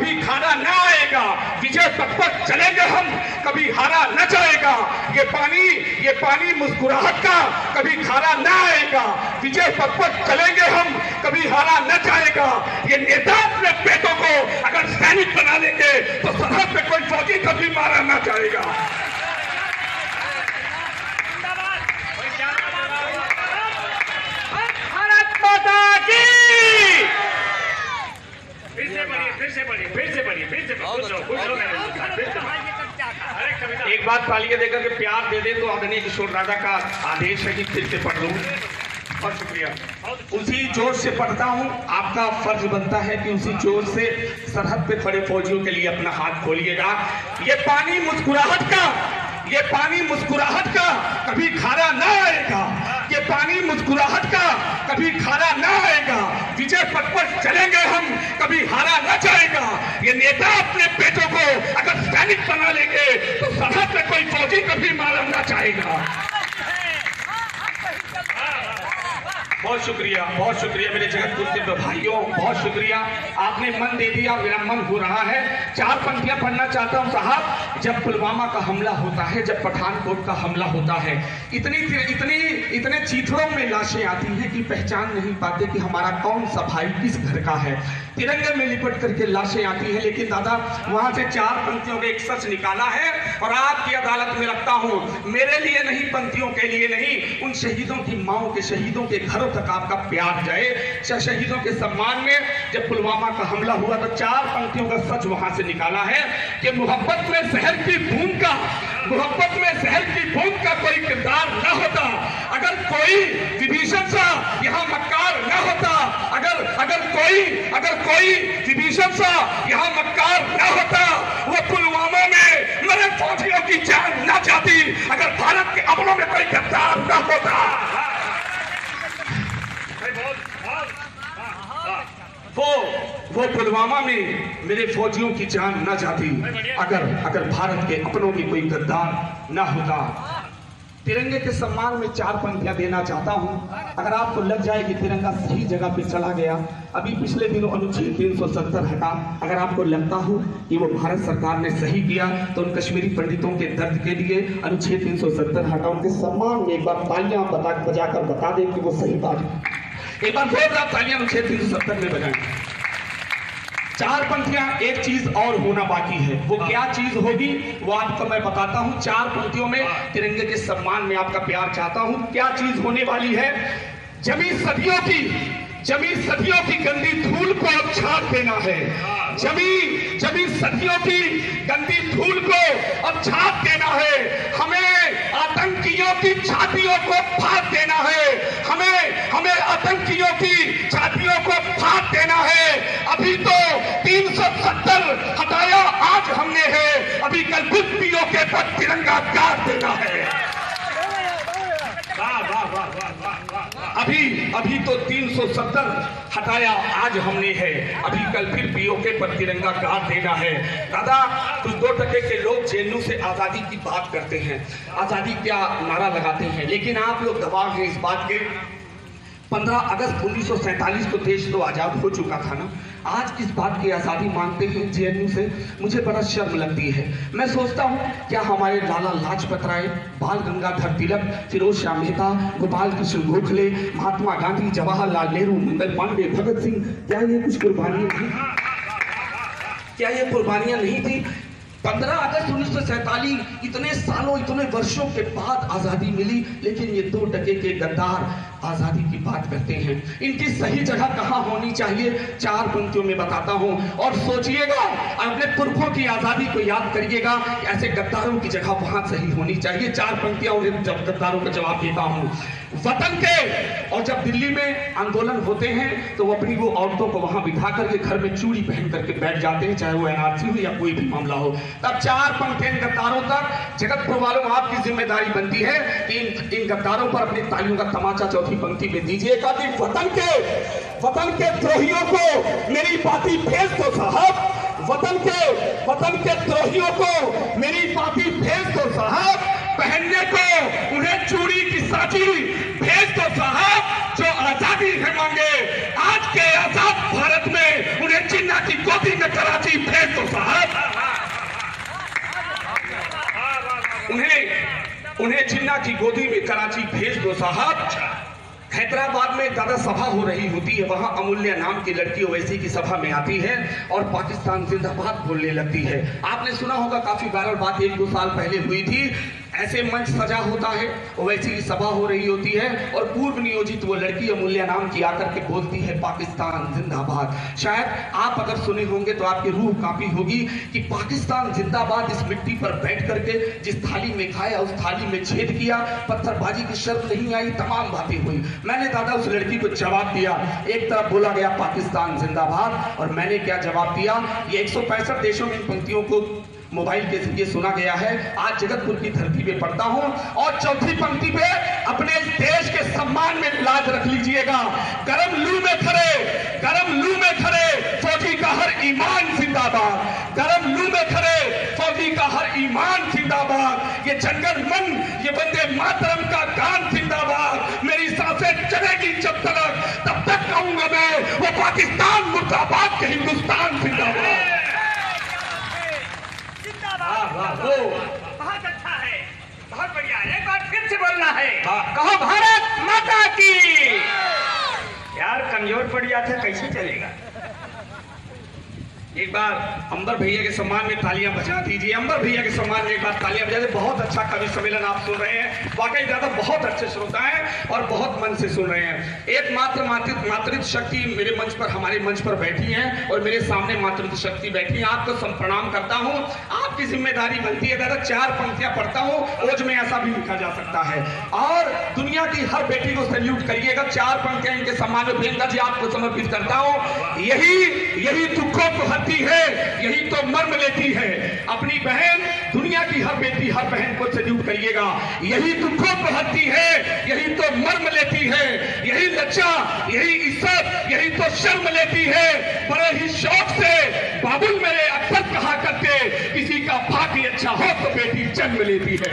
कभी खाना न आएगा, विजय पथ पर चलेंगे हम, कभी हारा न जाएगा। ये पानी मुस्कुराहट का कभी खारा न आएगा, विजय पथ पर चलेंगे हम, कभी हारा न जाएगा। ये नेता अपने बेटों को अगर सैनिक बना लेंगे तो सरहद पे कोई फौजी कभी मारा न जाएगा। भारत माता की। एक बात तालियां देकर के प्यार दे दे तो आदरणीय किशोर राजा का आदेश है कि फिर से पढ़ लूं। बहुत शुक्रिया। उसी जोर से पढ़ता हूं, आपका फर्ज बनता है कि उसी जोर से सरहद पे खड़े फौजियों के लिए अपना हाथ खोलिएगा। ये पानी मुस्कुराहट का कभी खारा ना आएगा, ये पानी मुस्कुराहट का कभी खारा ना आएगा। विजय पथ पर चलेंगे हम, कभी हारा ना जाएगा। ये नेता अपने बेटों को अगर सैनिक बना लेंगे तो सरहद पे कोई फौजी कभी मारा ना जाएगा। बहुत शुक्रिया मेरे जगतपुर के भाइयों, बहुत शुक्रिया। आपने मन दे दिया, मेरा मन हो रहा है। 4 पंक्तियां पढ़ना चाहता हूं साहब। जब पुलवामा का हमला होता है, जब पठानकोट का हमला होता है, इतने चीथड़ों में लाशें आती हैं कि पहचान नहीं पाते कि हमारा कौन सा भाई किस घर का है। तिरंगे में लिपट करके लाशें आती हैं, लेकिन दादा वहां से 4 पंक्तियों में एक सच निकाला है और आपकी अदालत में रखता हूं। मेरे लिए नहीं, पंक्तियों के लिए नहीं, उन शहीदों की माओं के, शहीदों के घरों तक आपका प्यार जाए। शहीदों के सम्मान में जब पुलवामा का हमला हुआ तो 4 पंक्तियों का सच वहां से निकाला है कि मोहब्बत में जहर की बूंद का कोई किरदार न होता, अगर कोई विभीषण सा यहाँ मक्कार न होता, अगर कोई विभीषण सा यहाँ मक्कार न होता, वो पुलवामा में मेरे फौजियों की जान न जाती, अगर भारत के अपनों में कोई गद्दार न होता। वो पुलवामा में मेरे फौजियों की जान न जाती, अगर भारत के अपनों में कोई गद्दार न होता। तिरंगे के सम्मान में 4 पंक्तियां देना चाहता हूं। अगर आपको लग जाए कि तिरंगा सही जगह पे चला गया, अभी पिछले दिनों अनुच्छेद 370 हटा, अगर आपको लगता हो कि वो भारत सरकार ने सही किया तो उन कश्मीरी पंडितों के दर्द के लिए अनुच्छेद 370 हटा, उनके सम्मान में एक बार तालियां बजाकर बता दें कि वो सही बात है। एक बार जोरदार तालियां अनुच्छेद 370 में बजाएं। 4 पंक्तियां, एक चीज और होना बाकी है। वो क्या चीज होगी वो आपको मैं बताता हूं। 4 पंक्तियों में तिरंगे के सम्मान में आपका प्यार चाहता हूं। क्या चीज होने वाली है? जमी सदियों की गंदी धूल को अब छाट देना है। जमी सदियों की गंदी धूल को अब छाट देना है। हमें आतंकियों की छातियों को फाड़ देना है। हमें आतंकियों की छातियों को फाड़ देना है। अभी तो 370 हटाया आज हमने है, अभी कल बुद्धियों के पर तिरंगा गाड़ देना है। अभी तो 370 हटाया आज हमने है, अभी कल फिर पीओके पर तिरंगा गाड़ देना है। दादा कुछ 2 टके के लोग जेएनयू से आजादी की बात करते हैं, आजादी क्या नारा लगाते हैं, लेकिन आप लोग गवाह हैं इस बात के। 15 अगस्त 1947 को देश तो आजाद हो चुका था ना, आज किस बात की आज़ादी मांगते हैं जेएनयू से? मुझे बड़ा शर्म लगती है। मैं सोचता हूँ क्या हमारे लाला लाजपत राय, बाल गंगाधर तिलक, फिरोज शाह मेहता, गोपाल कृष्ण गोखले, महात्मा गांधी, जवाहरलाल नेहरू, मंगल पांडे, भगत सिंह, क्या ये कुछ कुर्बानियां थी? क्या ये कुर्बानियां नहीं थी? 15 अगस्त 1947 इतने सालों, इतने वर्षों के बाद आजादी मिली, लेकिन ये 2 टके के गद्दार आजादी की बात करते हैं। इनकी सही जगह कहां होनी चाहिए 4 पंक्तियों में बताता हूं, और सोचिएगा, अपने पुरखों की आजादी को याद करिएगा। ऐसे गद्दारों की जगह वहां सही होनी चाहिए। 4 पंक्तियां और गद्दारों का जवाब देता हूं। वतन के, और जब दिल्ली में आंदोलन होते हैं तो वो अपनी वो औरतों को वहां बिठा करके घर में चूड़ी पहन करके बैठ जाते हैं, चाहे वो एनआरसी हो या कोई भी मामला हो। तब 4 पंक्तियां गद्दारों तक, जगतपुर वालों आपकी जिम्मेदारी बनती है कि इन गद्दारों पर अपनी तालियों का तमाचा चौथी पंक्ति में दीजिएगा कि वतन के द्रोहियों को मेरी बाती भेज दो साहब, वतन के द्रोहियों को मेरी बाती भेज दो साहब, पहनने को उन्हें चूड़ी की साजी भेज दो साहब, जो आजादी है मांगे आज के आजाद भारत में उन्हें जिन्ना की गोदी में कराची भेज उन्हें जिन्ना की गोदी में कराची भेज दो साहब। हैदराबाद में दादा सभा हो रही होती है, वहां अमूल्य नाम की लड़की ओवैसी की सभा में आती है और पाकिस्तान जिंदाबाद बोलने लगती है। आपने सुना होगा, काफी वायरल बात 1-2 साल पहले हुई थी। ऐसे मंच सजा होता है, ओवैसी की सभा हो रही होती है और पूर्व नियोजित वो लड़की अमूल्य नाम की आकर के बोलती है पाकिस्तान जिंदाबाद। शायद आप अगर सुने होंगे तो आपकी रूह कांपी होगी कि पाकिस्तान जिंदाबाद इस मिट्टी पर बैठ करके जिस थाली में खाया उस थाली में छेद किया, पत्थरबाजी की शर्त नहीं आई, तमाम बातें हुई। मैंने दादा उस लड़की को जवाब दिया, एक तरफ बोला गया पाकिस्तान जिंदाबाद और मैंने क्या जवाब दिया, ये 165 देशों में इन पंक्तियों को मोबाइल के जरिए सुना गया है। आज जगतपुर की धरती पे पढ़ता हूं और चौथी पंक्ति पे अपने इस देश के सम्मान में लाज रख लीजिएगा। गरम लू में खड़े फौजी का हर ईमान जिंदाबाद, गरम लू में खड़े फौजी का हर ईमान जिंदाबाद, ये जंगल मन ये वंदे मातरम का गान जिंदाबाद, मेरी सांसें चलेगी जब तक तब तक कहूंगा मैं वो पाकिस्तान मुर्दाबाद के हिंदुस्तान जिंदाबाद। बहुत अच्छा है, बहुत बढ़िया। एक बार फिर से बोलना है, कहो भारत माता की। यार कमजोर पड़ जाते कैसे चलेगा। एक बार अंबर भैया के सम्मान में तालियां बजा दीजिए। अंबर भैया के सम्मान में एक बार तालियां बजा दीजिए। बहुत अच्छा कवि सम्मेलन आप सुन रहे हैं, वाकई ज्यादा बहुत अच्छे श्रोता हैं और बहुत मन से सुन रहे हैं। एक मातृत्व शक्ति मेरे मंच पर, हमारे मंच पर बैठी हैं और मेरे सामने मातृत्व शक्ति बैठी है। आपको प्रणाम करता हूं। आपकी जिम्मेदारी बनती है दादा, 4 पंक्तियां पढ़ता हूं, ओज में ऐसा भी लिखा जा सकता है और दुनिया की हर बेटी को सैल्यूट करिएगा। 4 पंक्तियां इनके सम्मान में प्रियंका जी आपको समर्पित करता हूं। यही दुखों को है, यही तो मर्म लेती है अपनी बहन। दुनिया की हर बेटी हर बहन को सैल्यूट करिएगा। यही दुखों को हरती है, यही तो मर्म लेती है, यही लज्जा, यही इज्जत, यही तो शर्म लेती है। बड़े ही शौक से बाबुल मेरे अक्सर कहा करते, किसी का भाग्य अच्छा हो तो बेटी जन्म लेती है।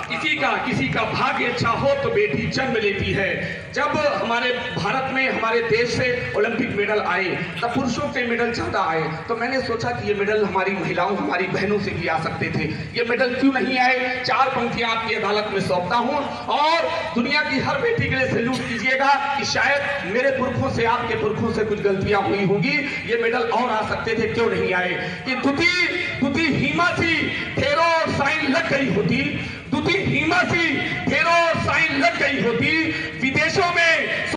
किसी का भाग्य अच्छा हो तो बेटी जन्म लेती है। जब हमारे भारत में, हमारे देश से ओलंपिक मेडल आए तब पुरुषों के मेडल ज्यादा आए, तो मैंने सोचा कि ये मेडल हमारी महिलाओं, हमारी बहनों से भी आ सकते थे। ये मेडल क्यों नहीं आए? 4 पंक्तियां आपकी अदालत में सौंपता हूं और दुनिया की हर बेटी के लिए सैल्यूट कीजिएगा कि शायद मेरे पुरखों से, आपके पुरखों से कुछ गलतियां हुई होगी, ये मेडल और आ सकते थे, क्यों नहीं आए? कि दुती हीमा सी फेरो साइन लग गई होती, दुती हीमा सी फेरो साइन लग गई होती, विदेशों में